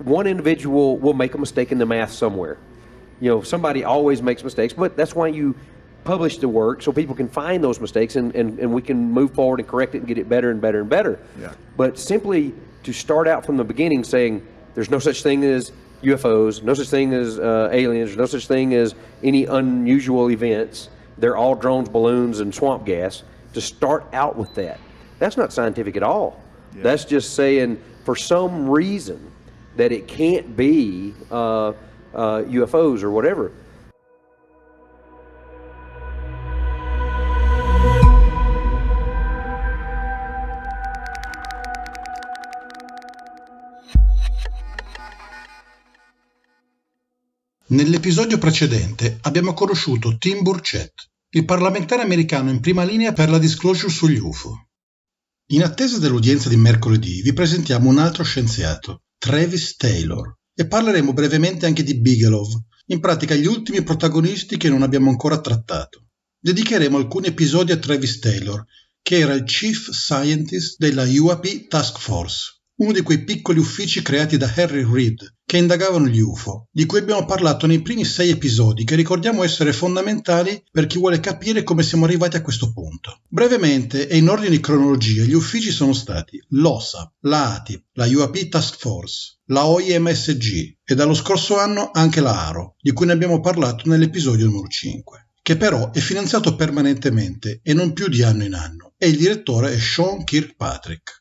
one individual will make a mistake in the math somewhere. Somebody always makes mistakes, but that's why you publish the work so people can find those mistakes and we can move forward and correct it and get it better and better and better. Yeah. But simply to start out from the beginning saying there's no such thing as UFOs, no such thing as aliens, no such thing as any unusual events, they're all drones, balloons, and swamp gas, to start out with that's not scientific at all. Yeah. That's just saying for some reason that it can't be UFOs or whatever. Nell'episodio precedente abbiamo conosciuto Tim Burchett, il parlamentare americano in prima linea per la disclosure sugli UFO. In attesa dell'udienza di mercoledì vi presentiamo un altro scienziato, Travis Taylor, e parleremo brevemente anche di Bigelow, in pratica gli ultimi protagonisti che non abbiamo ancora trattato. Dedicheremo alcuni episodi a Travis Taylor, che era il Chief Scientist della UAP Task Force, uno di quei piccoli uffici creati da Harry Reid che indagavano gli UFO, di cui abbiamo parlato nei primi 6 episodi che ricordiamo essere fondamentali per chi vuole capire come siamo arrivati a questo punto. Brevemente e in ordine di cronologia, gli uffici sono stati l'OSAP, la ATIP, la UAP Task Force, la OIMSG e dallo scorso anno anche la ARO, di cui ne abbiamo parlato nell'episodio numero 5, che però è finanziato permanentemente e non più di anno in anno, e il direttore è Sean Kirkpatrick.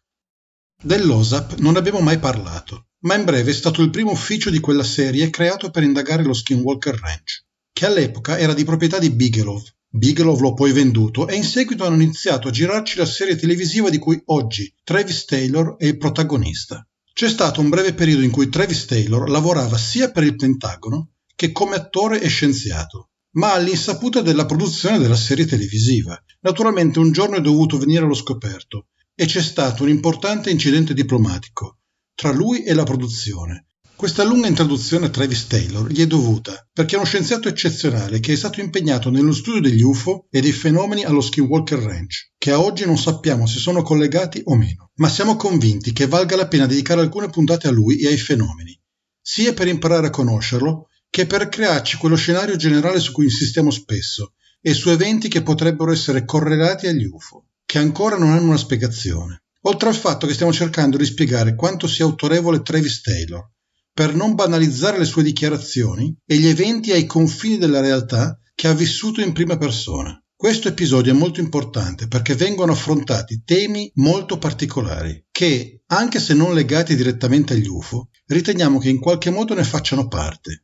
Dell'OSAP non abbiamo mai parlato, ma in breve è stato il primo ufficio di quella serie creato per indagare lo Skinwalker Ranch, che all'epoca era di proprietà di Bigelow. Bigelow l'ho poi venduto e in seguito hanno iniziato a girarci la serie televisiva di cui oggi Travis Taylor è il protagonista. C'è stato un breve periodo in cui Travis Taylor lavorava sia per il Pentagono che come attore e scienziato, ma all'insaputa della produzione della serie televisiva. Naturalmente un giorno è dovuto venire allo scoperto e c'è stato un importante incidente diplomatico tra lui e la produzione. Questa lunga introduzione a Travis Taylor gli è dovuta perché è uno scienziato eccezionale che è stato impegnato nello studio degli UFO e dei fenomeni allo Skinwalker Ranch, che a oggi non sappiamo se sono collegati o meno, ma siamo convinti che valga la pena dedicare alcune puntate a lui e ai fenomeni, sia per imparare a conoscerlo che per crearci quello scenario generale su cui insistiamo spesso e su eventi che potrebbero essere correlati agli UFO, che ancora non hanno una spiegazione. Oltre al fatto che stiamo cercando di spiegare quanto sia autorevole Travis Taylor, per non banalizzare le sue dichiarazioni e gli eventi ai confini della realtà che ha vissuto in prima persona. Questo episodio è molto importante perché vengono affrontati temi molto particolari che, anche se non legati direttamente agli UFO, riteniamo che in qualche modo ne facciano parte.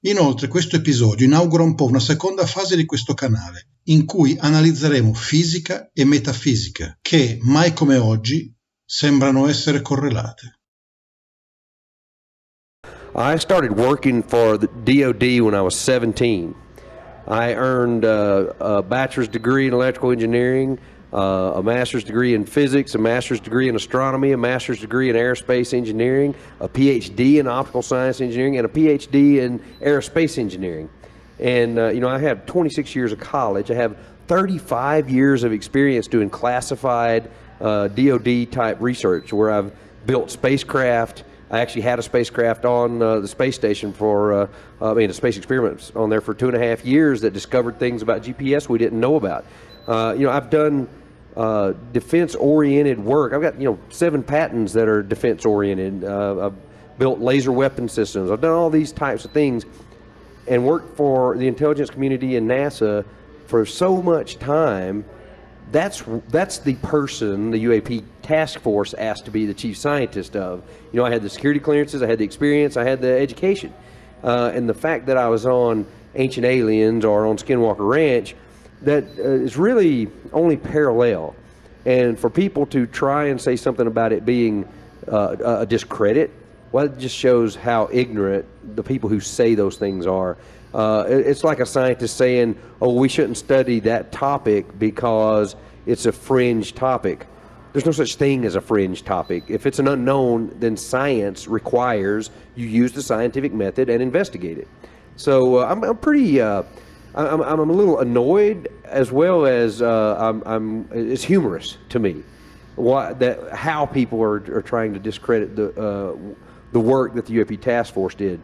Inoltre questo episodio inaugura un po' una seconda fase di questo canale, in cui analizzeremo fisica e metafisica, che, mai come oggi, sembrano essere correlate. I started working for the DoD when I was 17. I earned a bachelor's degree in electrical engineering, a master's degree in physics, a master's degree in astronomy, a master's degree in aerospace engineering, a PhD in optical science engineering, and a PhD in aerospace engineering. And, I have 26 years of college. I have 35 years of experience doing classified DoD-type research where I've built spacecraft. I actually had a spacecraft on the space station for, a space experiment on there for 2.5 years that discovered things about GPS we didn't know about. I've done defense-oriented work. I've got, 7 patents that are defense-oriented. I've built laser weapon systems. I've done all these types of things and worked for the intelligence community and NASA for so much time. That's the person the UAP task force asked to be the chief scientist of. I had the security clearances, I had the experience, I had the education. And the fact that I was on Ancient Aliens or on Skinwalker Ranch, that is really only parallel. And for people to try and say something about it being a discredit, well, it just shows how ignorant the people who say those things are. It's like a scientist saying, oh, we shouldn't study that topic because it's a fringe topic. There's no such thing as a fringe topic. If it's an unknown, then science requires you use the scientific method and investigate it. So I'm pretty, I'm a little annoyed as well as it's humorous to me how people are trying to discredit the work that the UAP Task Force did.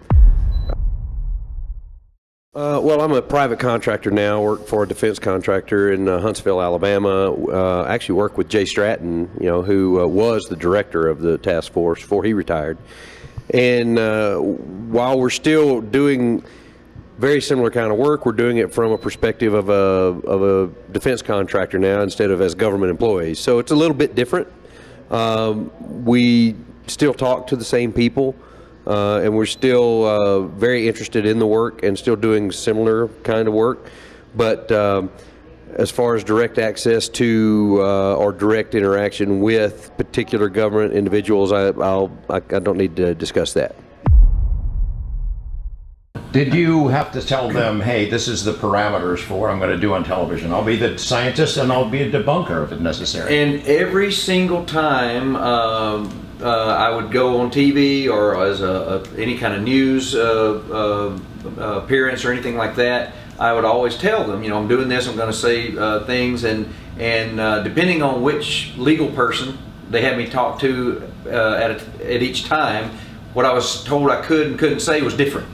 Well, I'm a private contractor now. Work for a defense contractor in Huntsville, Alabama. Actually work with Jay Stratton, who was the director of the task force before he retired. And while we're still doing very similar kind of work, we're doing it from a perspective of a defense contractor now instead of as government employees. So it's a little bit different. We still talk to the same people, and we're still very interested in the work and still doing similar kind of work. But as far as direct access to or direct interaction with particular government individuals, I don't need to discuss that. Did you have to tell them, hey, this is the parameters for what I'm going to do on television? I'll be the scientist and I'll be a debunker if it's necessary. And every single time I would go on TV or as any kind of news appearance or anything like that, I would always tell them, I'm doing this, I'm going to say things, and depending on which legal person they had me talk to at each time, what I was told I could and couldn't say was different.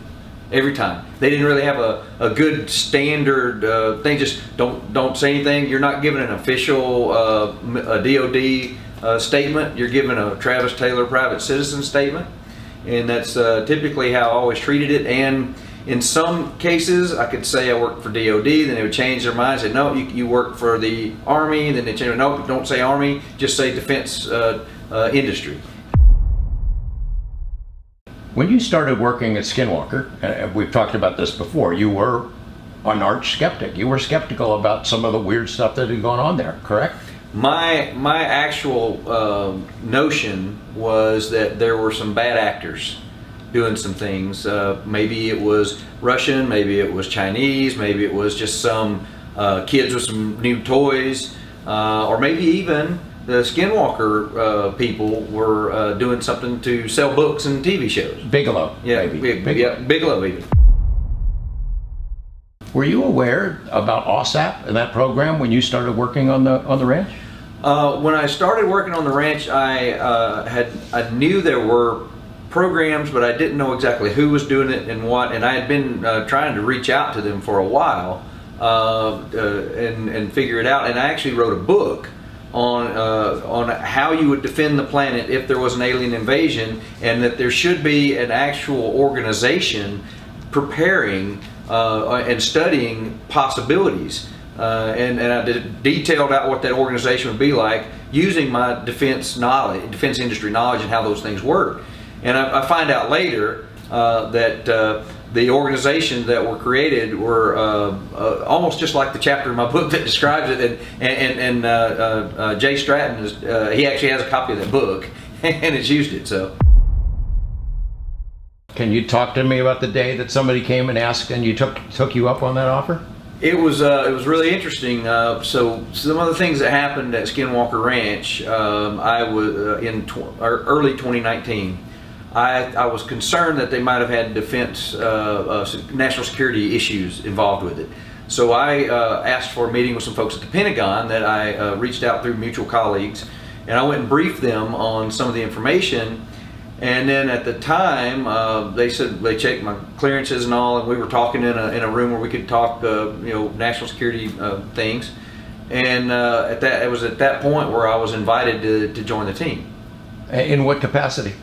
Every time. They didn't really have a good standard thing. Just don't say anything. You're not giving an official a DOD statement. You're giving a Travis Taylor private citizen statement, and that's typically how I always treated it. And in some cases, I could say I work for DOD, then they would change their mind, say no, you work for the Army. Then they change, no, don't say Army, just say defense industry. When you started working at Skinwalker, we've talked about this before, you were an arch skeptic. You were skeptical about some of the weird stuff that had gone on there, correct? My actual notion was that there were some bad actors doing some things. Maybe it was Russian, maybe it was Chinese, maybe it was just some kids with some new toys, or maybe even the Skinwalker people were doing something to sell books and TV shows. Bigelow, Yeah, maybe. Bigelow even. Were you aware about OSAP and that program when you started working on the ranch? When I started working on the ranch, I knew there were programs, but I didn't know exactly who was doing it and what. And I had been trying to reach out to them for a while and figure it out. And I actually wrote a book on how you would defend the planet if there was an alien invasion, and that there should be an actual organization preparing and studying possibilities. And I detailed out what that organization would be like using my defense industry knowledge and how those things work. And I find out later that the organizations that were created were almost just like the chapter in my book that describes it. And Jay Stratton, he actually has a copy of that book and has used it. So. Can you talk to me about the day that somebody came and asked and you took you up on that offer? It was really interesting. So some of the things that happened at Skinwalker Ranch, I was in early 2019. I was concerned that they might have had defense, national security issues involved with it. So I asked for a meeting with some folks at the Pentagon that I reached out through mutual colleagues, and I went and briefed them on some of the information. And then at the time, they said they checked my clearances and all, and we were talking in a room where we could talk, national security things. And it was at that point where I was invited to join the team. In what capacity?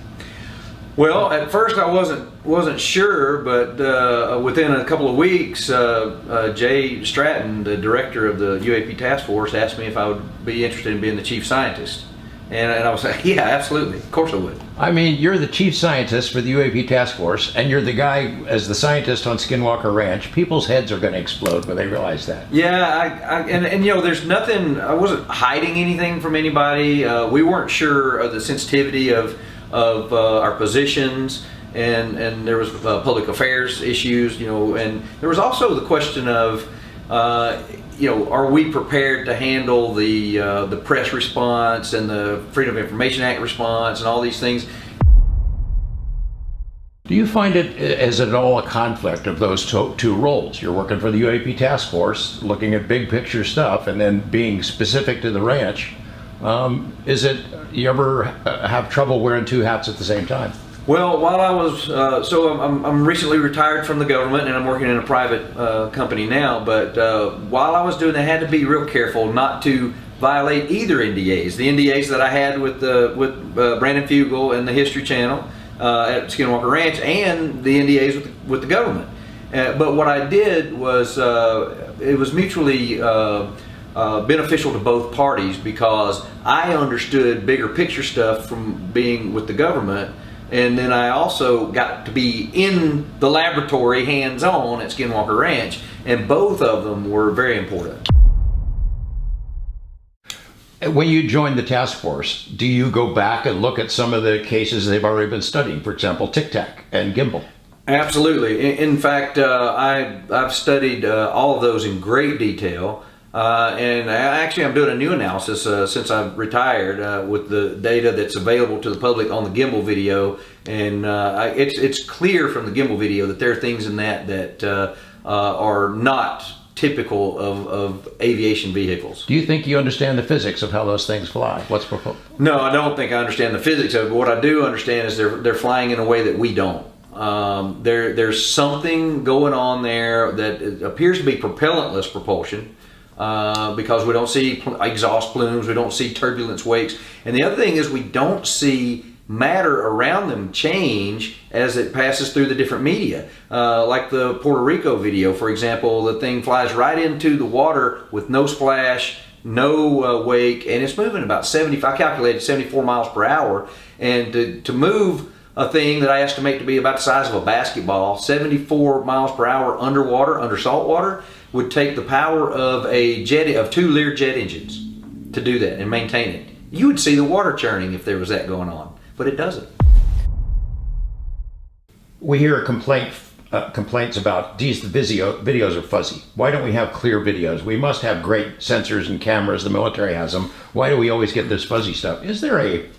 Well, at first I wasn't sure, but within a couple of weeks, Jay Stratton, the director of the UAP Task Force, asked me if I would be interested in being the chief scientist. And I was like, yeah, absolutely. Of course I would. I mean, you're the chief scientist for the UAP Task Force, and you're the guy as the scientist on Skinwalker Ranch. People's heads are going to explode when they realize that. Yeah, and there's nothing, I wasn't hiding anything from anybody. We weren't sure of the sensitivity of our positions, and there was public affairs issues, and there was also the question of, are we prepared to handle the press response and the Freedom of Information Act response and all these things? Do you find it as at all a conflict of those two roles? You're working for the UAP Task Force, looking at big picture stuff, and then being specific to the ranch. You ever have trouble wearing two hats at the same time? Well, while I was, I'm recently retired from the government and I'm working in a private company now, but while I was doing that, I had to be real careful not to violate either NDAs. The NDAs that I had with Brandon Fugel and the History Channel at Skinwalker Ranch, and the NDAs with the government. But what I did was, it was mutually beneficial to both parties, because I understood bigger picture stuff from being with the government. And then I also got to be in the laboratory hands-on at Skinwalker Ranch, and both of them were very important. When you joined the task force, do you go back and look at some of the cases they've already been studying? For example, Tic Tac and Gimbal. Absolutely. In fact, I've studied all of those in great detail. And I'm doing a new analysis since I've retired with the data that's available to the public on the gimbal video, and it's clear from the gimbal video that there are things in that are not typical of aviation vehicles. Do you think you understand the physics of how those things fly? What's proposed? No, I don't think I understand the physics of it, but what I do understand is they're flying in a way that we don't. There's something going on there that appears to be propellantless propulsion. Because we don't see exhaust plumes, we don't see turbulence wakes, and the other thing is we don't see matter around them change as it passes through the different media. Like the Puerto Rico video, for example, the thing flies right into the water with no splash, no wake, and it's moving about I calculated 74 miles per hour, and to move a thing that I estimate to be about the size of a basketball, 74 miles per hour underwater, under salt water, would take the power of two Learjet engines to do that and maintain it. You would see the water churning if there was that going on, but it doesn't. We hear complaints about, geez, the videos are fuzzy. Why don't we have clear videos? We must have great sensors and cameras. The military has them. Why do we always get this fuzzy stuff? Is there a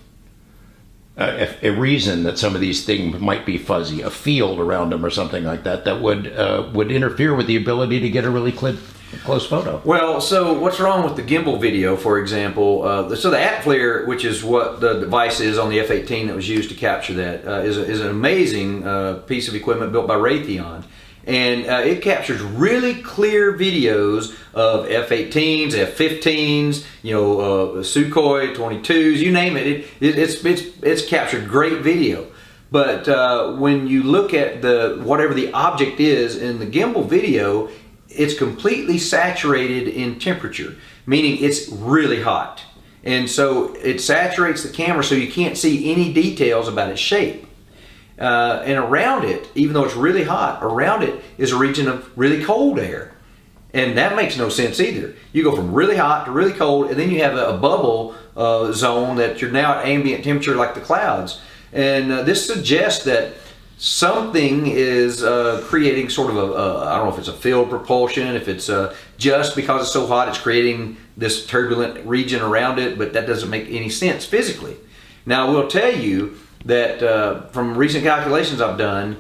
reason that some of these things might be fuzzy, a field around them or something like that, that would interfere with the ability to get a really close photo? Well, so what's wrong with the gimbal video, for example? So the ATFLIR, which is what the device is on the F-18 that was used to capture that, is an amazing piece of equipment built by Raytheon. And it captures really clear videos of F-18s, F-15s, Sukhoi 22s, you name it. It's captured great video. But when you look at whatever the object is in the gimbal video, it's completely saturated in temperature, meaning it's really hot. And so it saturates the camera so you can't see any details about its shape. And around it, even though it's really hot, around it is a region of really cold air. And that makes no sense either. You go from really hot to really cold, and then you have a bubble zone that you're now at ambient temperature like the clouds. And this suggests that something is creating sort of I don't know if it's a field propulsion, if it's just because it's so hot it's creating this turbulent region around it, but that doesn't make any sense physically. Now, I will tell you that from recent calculations I've done,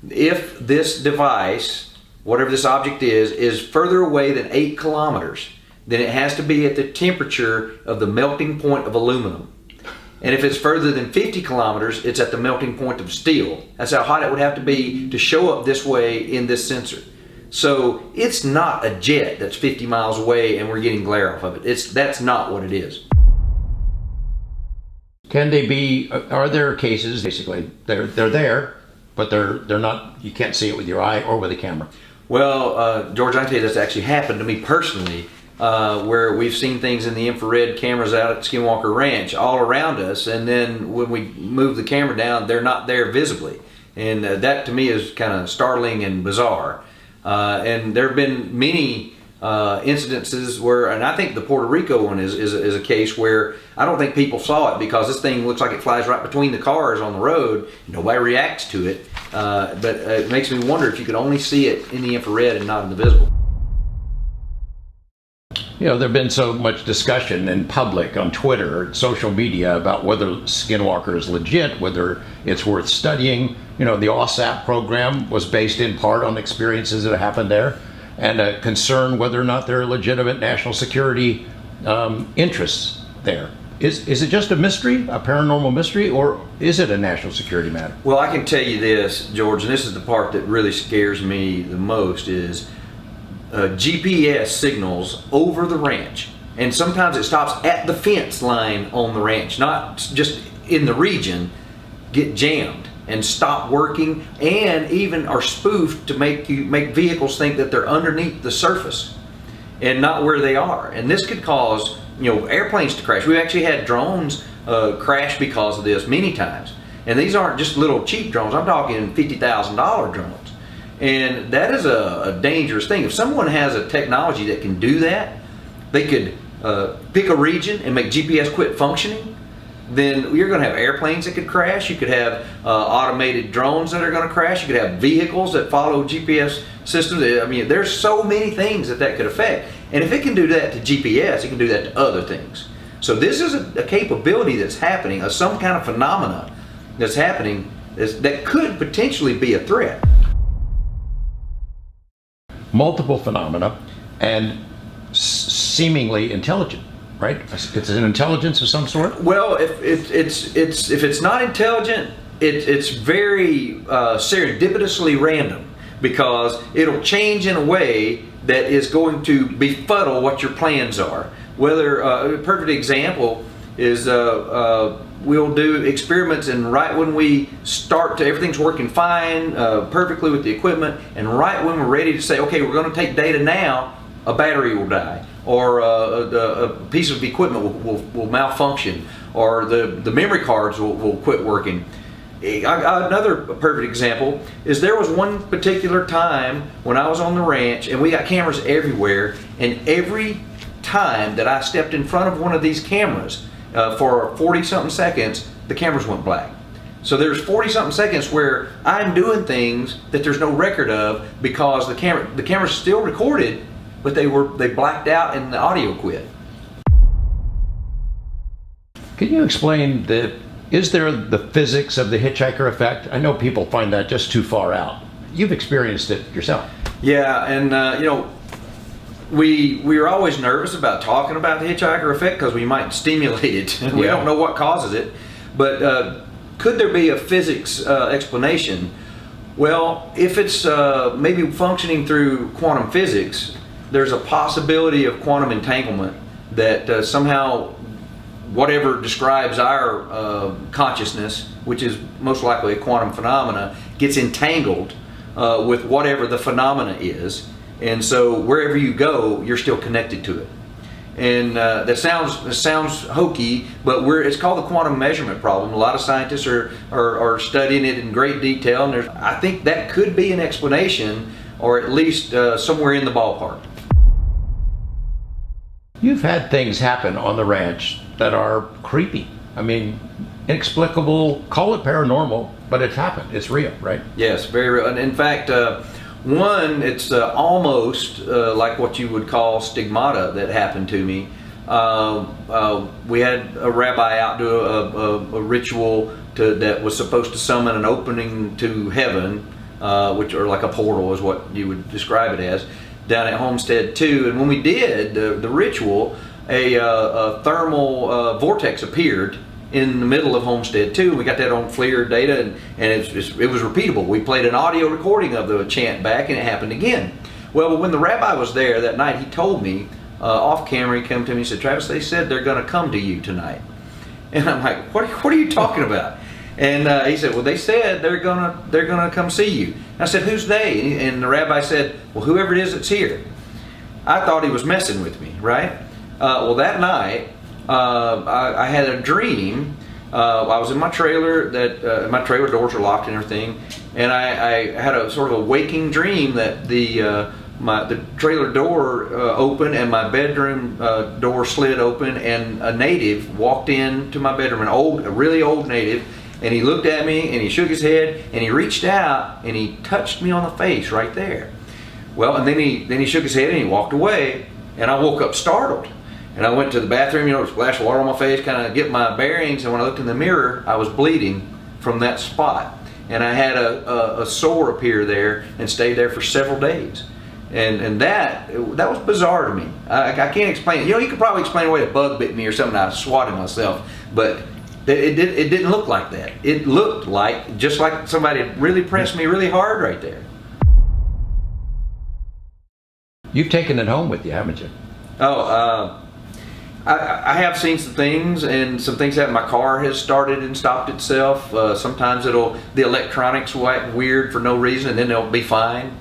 if this device, whatever this object is further away than 8 kilometers, then it has to be at the temperature of the melting point of aluminum. And if it's further than 50 kilometers, it's at the melting point of steel. That's how hot it would have to be to show up this way in this sensor. So it's not a jet that's 50 miles away and we're getting glare off of it. That's not what it is. Can they be, are there cases, basically, they're there, but they're not, you can't see it with your eye or with a camera? Well, George, I can tell you this actually happened to me personally, where we've seen things in the infrared cameras out at Skinwalker Ranch all around us, and then when we move the camera down, they're not there visibly. And that to me is kind of startling and bizarre. And there have been many incidences where, and I think the Puerto Rico one is a case where I don't think people saw it because this thing looks like it flies right between the cars on the road. Nobody reacts to it, but it makes me wonder if you could only see it in the infrared and not in the visible. You know, there's been so much discussion in public, on Twitter, social media, about whether Skinwalker is legit, whether it's worth studying. You know, the OSAP program was based in part on experiences that happened there, and a concern whether or not there are legitimate national security interests there. Is it just a mystery, a paranormal mystery, or is it a national security matter? Well, I can tell you this, George, and this is the part that really scares me the most, is GPS signals over the ranch. And sometimes it stops at the fence line on the ranch, not just in the region, get jammed and stop working, and even are spoofed to make vehicles think that they're underneath the surface and not where they are. And this could cause, airplanes to crash. We've actually had drones crash because of this many times. And these aren't just little cheap drones. I'm talking $50,000 drones. And that is a dangerous thing. If someone has a technology that can do that, they could pick a region and make GPS quit functioning, then you're going to have airplanes that could crash. You could have automated drones that are going to crash. You could have vehicles that follow GPS systems. I mean, there's so many things that could affect. And if it can do that to GPS, it can do that to other things. So this is a capability that's happening, some kind of phenomena that's happening that could potentially be a threat. Multiple phenomena and seemingly intelligent, right? It's an intelligence of some sort? Well, if it's not intelligent, it's very serendipitously random, because it'll change in a way that is going to befuddle what your plans are. Whether a perfect example is we'll do experiments, and right when we start to, everything's working fine, perfectly with the equipment, and right when we're ready to say, okay, we're going to take data now, a battery will die, or a piece of equipment will malfunction, or the memory cards will quit working. Another perfect example is there was one particular time when I was on the ranch, and we got cameras everywhere, and every time that I stepped in front of one of these cameras for 40-something seconds, the cameras went black. So there's 40-something seconds where I'm doing things that there's no record of, because the camera's still recorded, but they blacked out and the audio quit. Can you explain is there the physics of the hitchhiker effect? I know people find that just too far out. You've experienced it yourself. Yeah, and we are always nervous about talking about the hitchhiker effect because we might stimulate it. We don't know what causes it. But could there be a physics explanation? Well, if it's maybe functioning through quantum physics, there's a possibility of quantum entanglement, that somehow whatever describes our consciousness, which is most likely a quantum phenomena, gets entangled with whatever the phenomena is. And so wherever you go, you're still connected to it. And that sounds hokey, but it's called the quantum measurement problem. A lot of scientists are studying it in great detail, and I think that could be an explanation, or at least somewhere in the ballpark. You've had things happen on the ranch that are creepy. I mean, inexplicable, call it paranormal, but it's happened. It's real, right? Yes, very real. And in fact, one, it's almost like what you would call stigmata that happened to me. We had a rabbi out do a ritual that was supposed to summon an opening to heaven, which, or like a portal is what you would describe it as, down at Homestead 2. And when we did the ritual, a thermal vortex appeared in the middle of Homestead 2. We got that on FLIR data, and it was repeatable. We played an audio recording of the chant back, and it happened again. Well, when the rabbi was there that night, he told me off camera, he came to me and said, "Travis, they said they're going to come to you tonight." And I'm like, what are you talking about? And he said, "Well, they said they're gonna come see you." And I said, "Who's they?" And the rabbi said, "Well, whoever it is that's here." I thought he was messing with me, right? Well, that night, I had a dream. I was in my trailer, my trailer doors are locked and everything, and I had a sort of a waking dream that the trailer door opened, and my bedroom door slid open, and a native walked into my bedroom, a really old native, and he looked at me and he shook his head and he reached out and he touched me on the face right there. Well, and then he shook his head and he walked away, and I woke up startled. And I went to the bathroom, splashed water on my face, kind of get my bearings, and when I looked in the mirror, I was bleeding from that spot. And I had a sore appear there and stayed there for several days. And that was bizarre to me. I can't explain it. You know, you could probably explain away a bug bit me or something. I swatted myself, but it didn't look like that. It looked like just like somebody had really pressed me really hard right there. You've taken it home with you, haven't you? Oh, I have seen some things, and some things happen. My car has started and stopped itself. Sometimes the electronics will act weird for no reason, and then they'll be fine.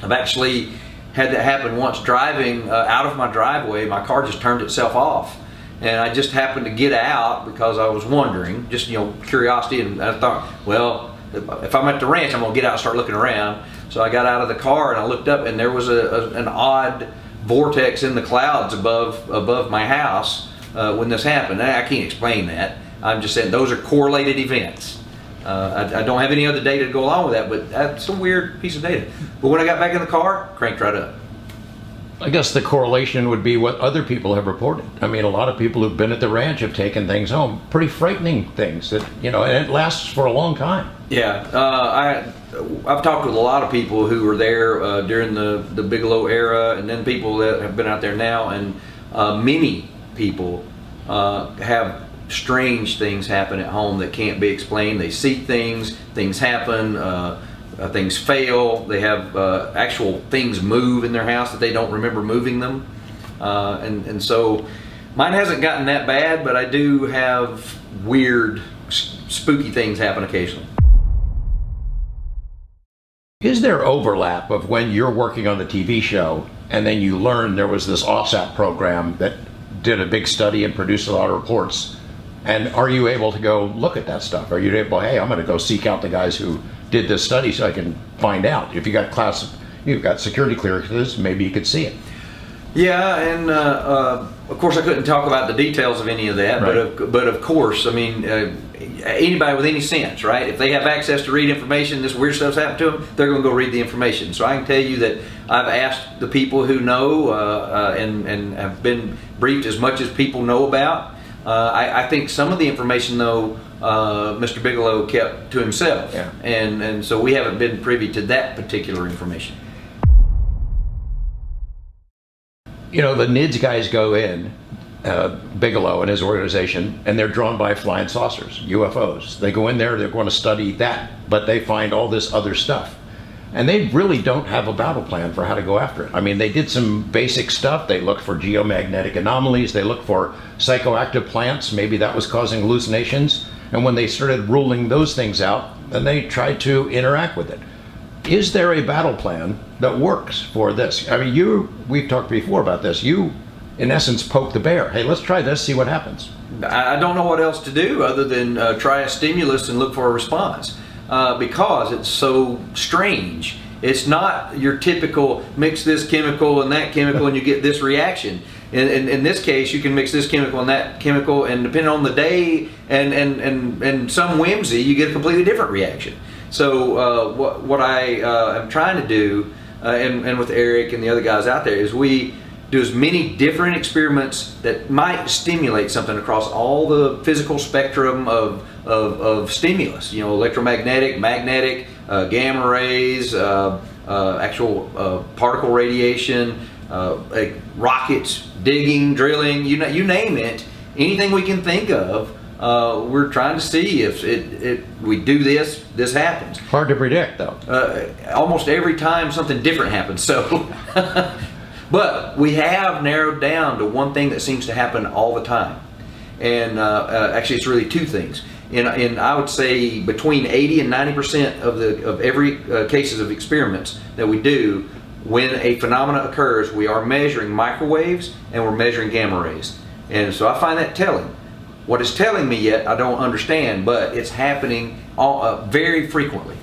I've actually had that happen once driving out of my driveway. My car just turned itself off, and I just happened to get out because I was wondering, just curiosity, and I thought, well, if I'm at the ranch, I'm gonna get out and start looking around. So I got out of the car and I looked up, and there was an odd vortex in the clouds above my house when this happened. I can't explain that. I'm just saying those are correlated events. I don't have any other data to go along with that, but that's a weird piece of data. But when I got back in the car, cranked right up. I guess the correlation would be what other people have reported. I mean, a lot of people who've been at the ranch have taken things home, pretty frightening things that, and it lasts for a long time. Yeah, I've talked with a lot of people who were there during the Bigelow era, and then people that have been out there now, and many people have strange things happen at home that can't be explained. They see things happen, things fail, they have actual things move in their house that they don't remember moving them. And so mine hasn't gotten that bad, but I do have weird, spooky things happen occasionally. Is there overlap of when you're working on the TV show and then you learn there was this OSAP program that did a big study and produced a lot of reports? And are you able to go look at that stuff? Are you able, hey, I'm going to go seek out the guys who did this study so I can find out? If you've got security clearances, maybe you could see it. Yeah, and of course I couldn't talk about the details of any of that, Right. but of course, I mean, anybody with any sense, right? If they have access to read information, this weird stuff's happened to them, they're going to go read the information. So I can tell you that I've asked the people who know and have been briefed as much as people know about. I think some of the information, though, Mr. Bigelow kept to himself, Yeah. and so we haven't been privy to that particular information. The NIDS guys go in, Bigelow and his organization, and they're drawn by flying saucers, UFOs. They go in there, they're going to study that, but they find all this other stuff. And they really don't have a battle plan for how to go after it. I mean, they did some basic stuff. They looked for geomagnetic anomalies. They looked for psychoactive plants. Maybe that was causing hallucinations. And when they started ruling those things out, then they tried to interact with it. Is there a battle plan that works for this? I mean, we've talked before about this. You, in essence, poke the bear. Hey, let's try this, see what happens. I don't know what else to do other than try a stimulus and look for a response because it's so strange. It's not your typical mix this chemical and that chemical and you get this reaction. In this case, you can mix this chemical and that chemical, and depending on the day and some whimsy, you get a completely different reaction. So what I am trying to do, and with Eric and the other guys out there, is we do as many different experiments that might stimulate something across all the physical spectrum of stimulus. Electromagnetic, magnetic, gamma rays, actual particle radiation, rockets, digging, drilling, you name it, anything we can think of. We're trying to see if we do this happens. Hard to predict, though. Almost every time something different happens. So, but we have narrowed down to one thing that seems to happen all the time, and actually, it's really two things. In I would say between 80 and 90% of every cases of experiments that we do, when a phenomena occurs, we are measuring microwaves and we're measuring gamma rays, and so I find that telling. What it's telling me yet, I don't understand, but it's happening very frequently.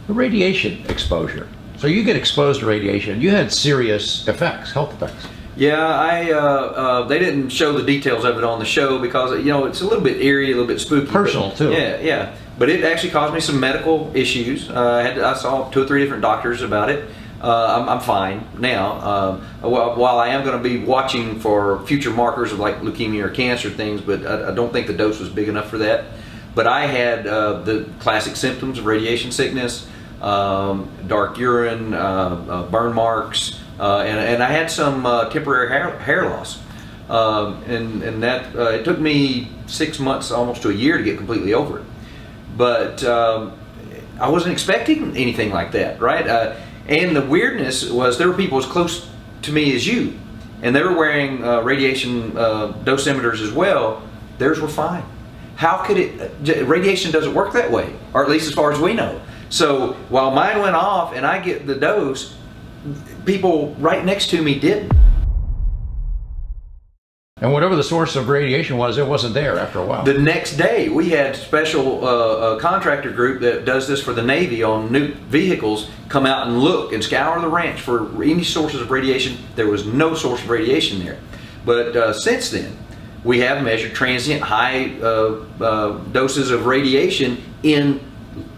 The radiation exposure. So you get exposed to radiation. You had serious effects, health effects. Yeah, they didn't show the details of it on the show because it's a little bit eerie, a little bit spooky. Personal too. Yeah. But it actually caused me some medical issues. I saw 2 or 3 different doctors about it. I'm fine now. While I am going to be watching for future markers of like leukemia or cancer things, but I don't think the dose was big enough for that. But I had the classic symptoms of radiation sickness, dark urine, burn marks, and I had some temporary hair loss. And that it took me 6 months, almost to a year, to get completely over it. But I wasn't expecting anything like that, right? And the weirdness was there were people as close to me as you, and they were wearing radiation dosimeters as well. Theirs were fine. How could it? Radiation doesn't work that way, or at least as far as we know. So while mine went off and I get the dose, people right next to me didn't. And whatever the source of radiation was, it wasn't there after a while. The next day, we had special contractor group that does this for the Navy on new vehicles come out and look and scour the ranch for any sources of radiation. There was no source of radiation there. But since then, we have measured transient high doses of radiation in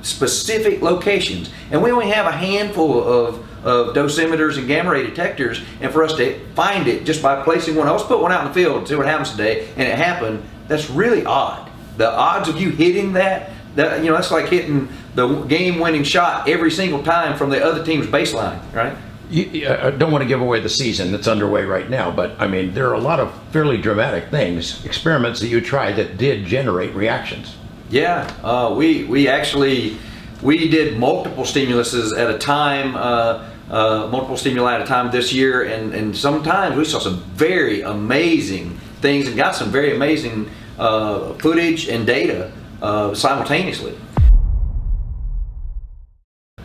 specific locations. And we only have a handful of dosimeters and gamma ray detectors, and for us to find it just by placing one, let's put one out in the field and see what happens today, and it happened, that's really odd. The odds of you hitting that that's like hitting the game-winning shot every single time from the other team's baseline, right? I don't want to give away the season that's underway right now, but I mean, there are a lot of fairly dramatic things, experiments that you tried that did generate reactions. Yeah, we actually did multiple stimuluses at a time, multiple stimuli at a time this year, and sometimes we saw some very amazing things and got some very amazing footage and data simultaneously.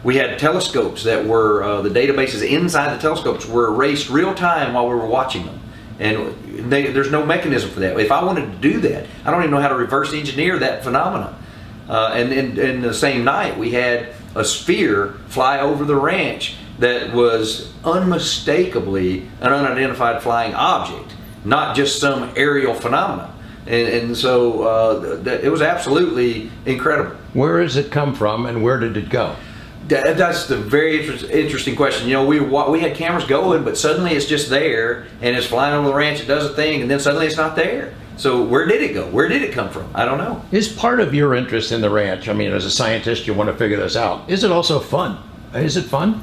We had telescopes that were, the databases inside the telescopes were erased real time while we were watching them. And there's no mechanism for that. If I wanted to do that, I don't even know how to reverse engineer that phenomenon. And in the same night, we had a sphere fly over the ranch that was unmistakably an unidentified flying object, not just some aerial phenomenon. And so it was absolutely incredible. Where does it come from, and where did it go? That's the very interesting question. We had cameras going, but suddenly it's just there, and it's flying over the ranch, it does a thing, and then suddenly it's not there. So where did it go? Where did it come from? I don't know. Is part of your interest in the ranch, I mean, as a scientist, you want to figure this out. Is it also fun? Is it fun?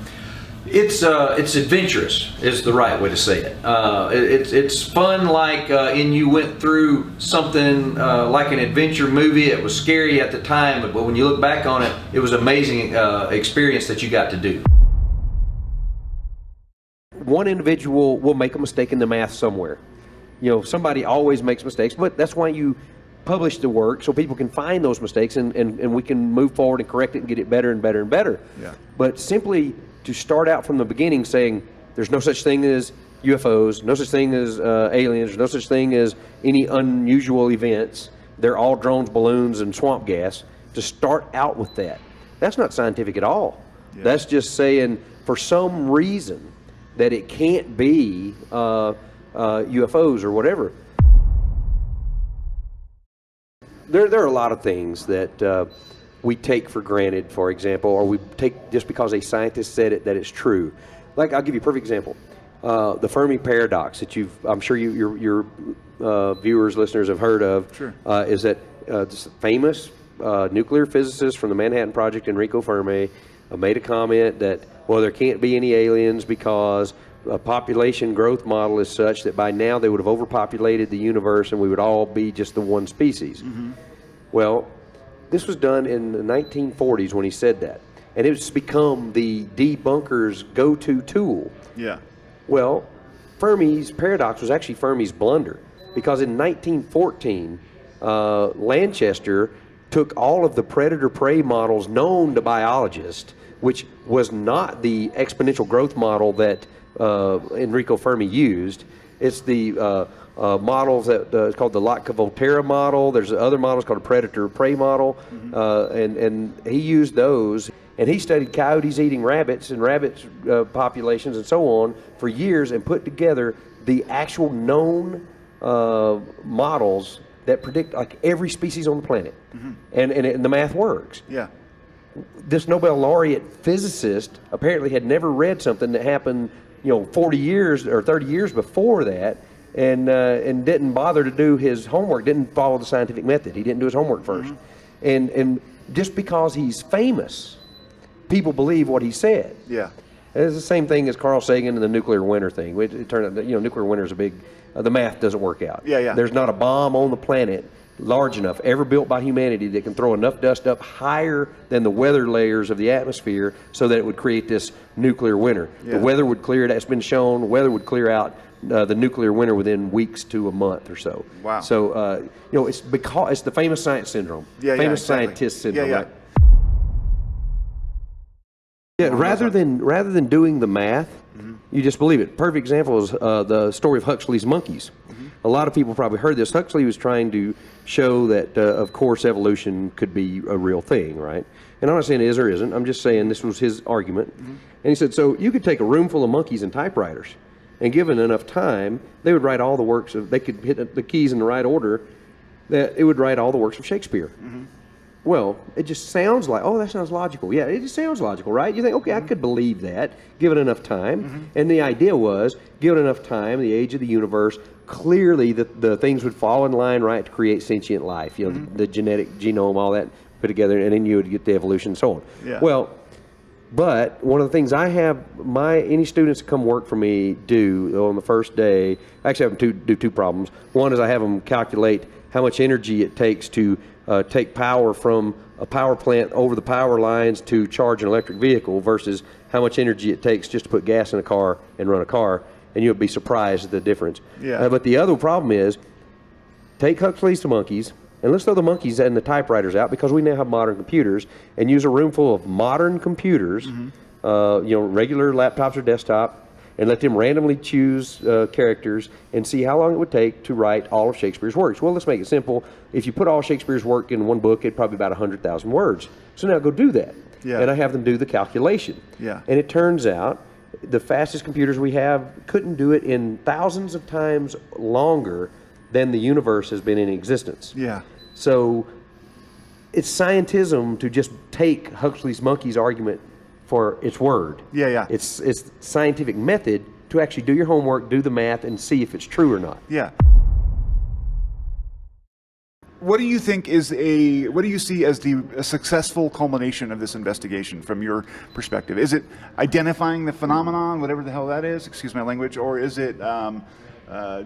It's adventurous is the right way to say it. It's fun, like and you went through something like an adventure movie. It was scary at the time, but when you look back on it, it was an amazing experience that you got to do. One individual will make a mistake in the math somewhere. Somebody always makes mistakes, but that's why you publish the work so people can find those mistakes and we can move forward and correct it and get it better and better and better. Yeah. But simply to start out from the beginning saying there's no such thing as UFOs, no such thing as aliens, no such thing as any unusual events, they're all drones, balloons, and swamp gas, to start out with that's not scientific at all. Yeah. That's just saying for some reason that it can't be UFOs or whatever. There are a lot of things that we take for granted, for example, or we take just because a scientist said it that it's true. Like, I'll give you a perfect example. The Fermi paradox that I'm sure your viewers, listeners have heard of. Sure. Is that this famous nuclear physicist from the Manhattan Project, Enrico Fermi, made a comment that, well, there can't be any aliens because a population growth model is such that by now they would have overpopulated the universe and we would all be just the one species. Mm-hmm. Well, this was done in the 1940s when he said that. And it's become the debunker's go-to tool. Yeah. Well, Fermi's paradox was actually Fermi's blunder, because in 1914, Lanchester took all of the predator-prey models known to biologists, which was not the exponential growth model that Enrico Fermi used. It's the models that it's called the Lotka-Volterra model. There's other models called a predator-prey model, and he used those. And he studied coyotes eating rabbits and rabbit populations and so on for years and put together the actual known models that predict like every species on the planet. Mm-hmm. And the math works. Yeah. This Nobel laureate physicist apparently had never read something that happened 40 years or 30 years before that, and didn't bother to do his homework, didn't follow the scientific method. He didn't do his homework first. Mm-hmm. And just because he's famous people believe what he said. Yeah. It's the same thing as Carl Sagan and the nuclear winter thing. It turned out that, nuclear winter is a big, the math doesn't work out. Yeah. There's not a bomb on the planet large enough, ever built by humanity, that can throw enough dust up higher than the weather layers of the atmosphere so that it would create this nuclear winter. Yeah. The weather would clear, that's been shown, the weather would clear out the nuclear winter within weeks to a month or so. Wow. So, it's because it's the famous science syndrome. Yeah, famous exactly. scientist syndrome, Yeah. right? Yeah, rather than doing the math, you just believe it. Perfect example is the story of Huxley's monkeys. A lot of people probably heard this. Huxley was trying to show that, of course, evolution could be a real thing, right? And I'm not saying it is or isn't. I'm just saying this was his argument. And he said, so you could take a room full of monkeys and typewriters, and given enough time, they would write all the works of, they could hit the keys in the right order, that it would write all the works of Shakespeare. Well, it just sounds like, oh, that sounds logical. Yeah, it just sounds logical, right? You think, okay, I could believe that, given enough time. And the idea was, given enough time, the age of the universe, clearly the things would fall in line, right, to create sentient life. The genetic genome, all that put together, and then you would get the evolution and so on. Yeah. Well, but one of the things I have any students that come work for me do on the first day, I actually have them do two problems. One is I have them calculate how much energy it takes to take power from a power plant over the power lines to charge an electric vehicle versus how much energy it takes just to put gas in a car and run a car, and you'll be surprised at the difference. Yeah. But the other problem is, take Huxley's monkeys, and let's throw the monkeys and the typewriters out, because we now have modern computers, and use a room full of modern computers, regular laptops or desktop, and let them randomly choose characters and see how long it would take to write all of Shakespeare's works. Well, let's make it simple. If you put all Shakespeare's work in one book, it'd probably be about 100,000 words. So now go do that. Yeah. And I have them do the calculation. Yeah. And it turns out the fastest computers we have couldn't do it in thousands of times longer than the universe has been in existence. Yeah. So it's scientism to just take Huxley's monkey's argument for its word. Yeah. It's scientific method to actually do your homework, do the math, and see if it's true or not. Yeah. What do you think what do you see as a successful culmination of this investigation from your perspective? Is it identifying the phenomenon, whatever the hell that is, excuse my language, or is it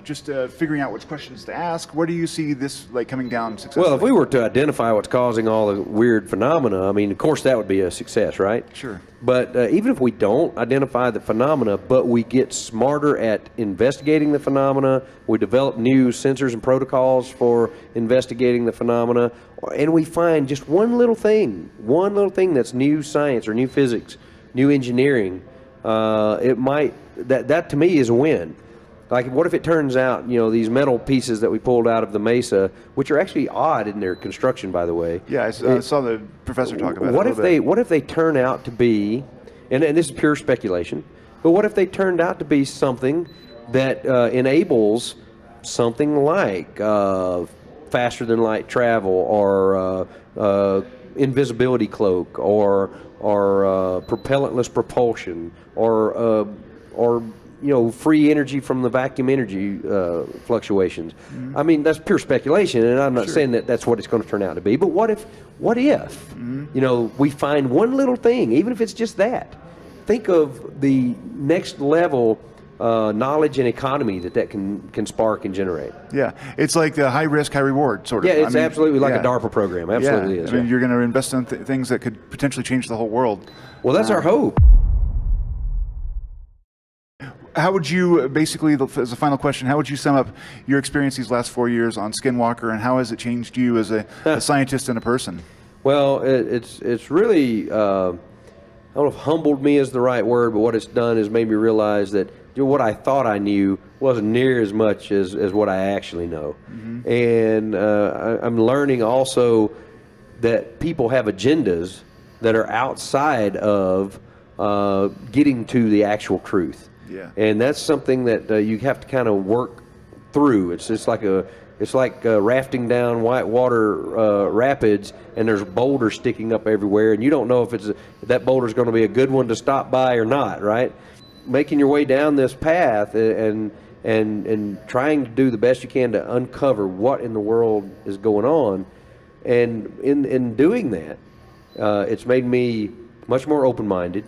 just figuring out which questions to ask? Where do you see this coming down successfully? Well, if we were to identify what's causing all the weird phenomena, I mean, of course that would be a success, right? Sure. But even if we don't identify the phenomena, but we get smarter at investigating the phenomena, we develop new sensors and protocols for investigating the phenomena, and we find just one little thing that's new science or new physics, new engineering, that to me is a win. Like, what if it turns out, these metal pieces that we pulled out of the mesa, which are actually odd in their construction, by the way. Yeah, I saw the professor talk about it. What if they turn out to be, and this is pure speculation, but what if they turned out to be something that enables something like faster than light travel, or invisibility cloak, or propellantless propulsion, or free energy from the vacuum energy fluctuations. I mean, that's pure speculation, and I'm not saying that that's what it's going to turn out to be. But what if, we find one little thing, even if it's just that? Think of the next level knowledge and economy that can spark and generate. Yeah, it's like the high risk, high reward sort of. Yeah, it's absolutely like a DARPA program. Absolutely is. I mean, you're going to invest in things that could potentially change the whole world. Well, that's our hope. How would you, basically, as a final question, how would you sum up your experience these last 4 years on Skinwalker, and how has it changed you as a scientist and a person? Well, it's really, I don't know if humbled me is the right word, but what it's done is made me realize that what I thought I knew wasn't near as much as what I actually know. And I'm learning also that people have agendas that are outside of getting to the actual truth. Yeah. And that's something that you have to kind of work through. It's like rafting down whitewater rapids, and there's boulders sticking up everywhere, and you don't know if that boulder's going to be a good one to stop by or not, right? Making your way down this path and trying to do the best you can to uncover what in the world is going on, and in doing that, it's made me much more open-minded.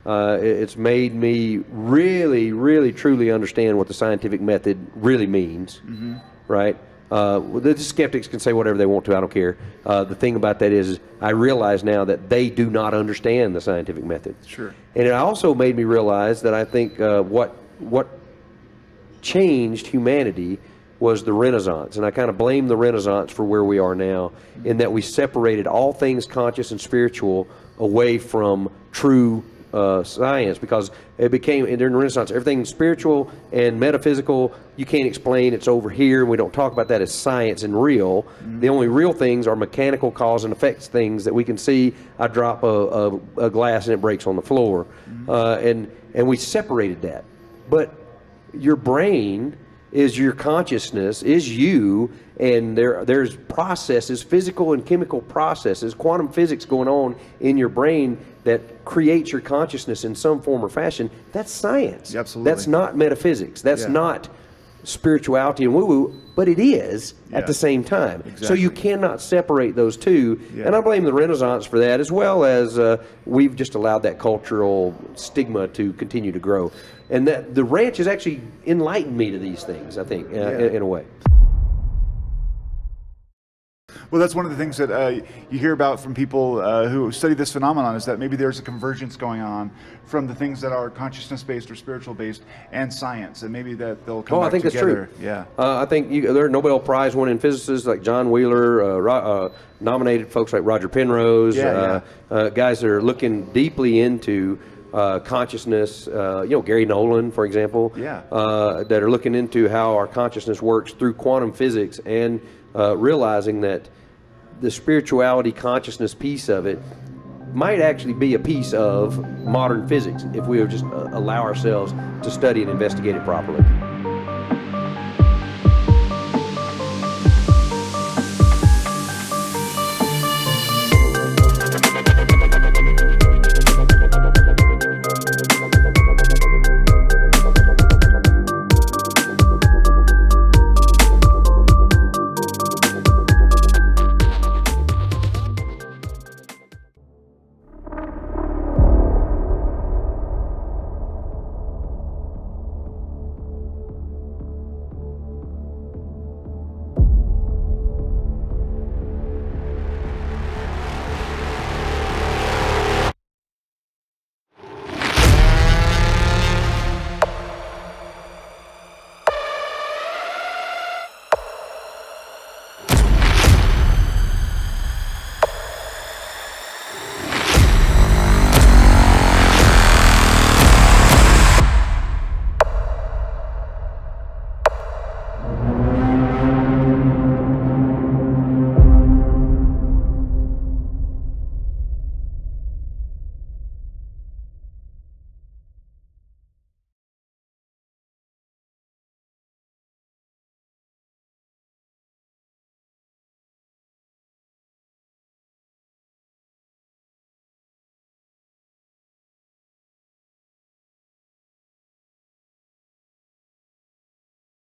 It's made me really, really, truly understand what the scientific method really means, right? The skeptics can say whatever they want to, I don't care. The thing about that is I realize now that they do not understand the scientific method. Sure. And it also made me realize that I think what changed humanity was the Renaissance. And I kind of blame the Renaissance for where we are now, in that we separated all things conscious and spiritual away from true science, because it became, during the Renaissance, everything spiritual and metaphysical, you can't explain, it's over here, and we don't talk about that as science and real. The only real things are mechanical cause and effects things that we can see. I drop a glass and it breaks on the floor. And we separated that. But your brain is your consciousness, is you, and there's processes, physical and chemical processes, quantum physics going on in your brain that creates your consciousness in some form or fashion. That's science. Absolutely. That's not metaphysics. That's not spirituality and woo-woo, but it is at the same time. So you cannot separate those two. And I blame the Renaissance for that, as well as we've just allowed that cultural stigma to continue to grow. And that the ranch has actually enlightened me to these things, I think, in a way. Well, that's one of the things that you hear about from people who study this phenomenon, is that maybe there's a convergence going on from the things that are consciousness-based or spiritual-based and science, and maybe that they'll come back I think together. that's true. I think there are Nobel Prize-winning physicists like John Wheeler, nominated folks like Roger Penrose, guys that are looking deeply into consciousness, Gary Nolan, for example, that are looking into how our consciousness works through quantum physics, and realizing that the spirituality consciousness piece of it might actually be a piece of modern physics if we would just allow ourselves to study and investigate it properly.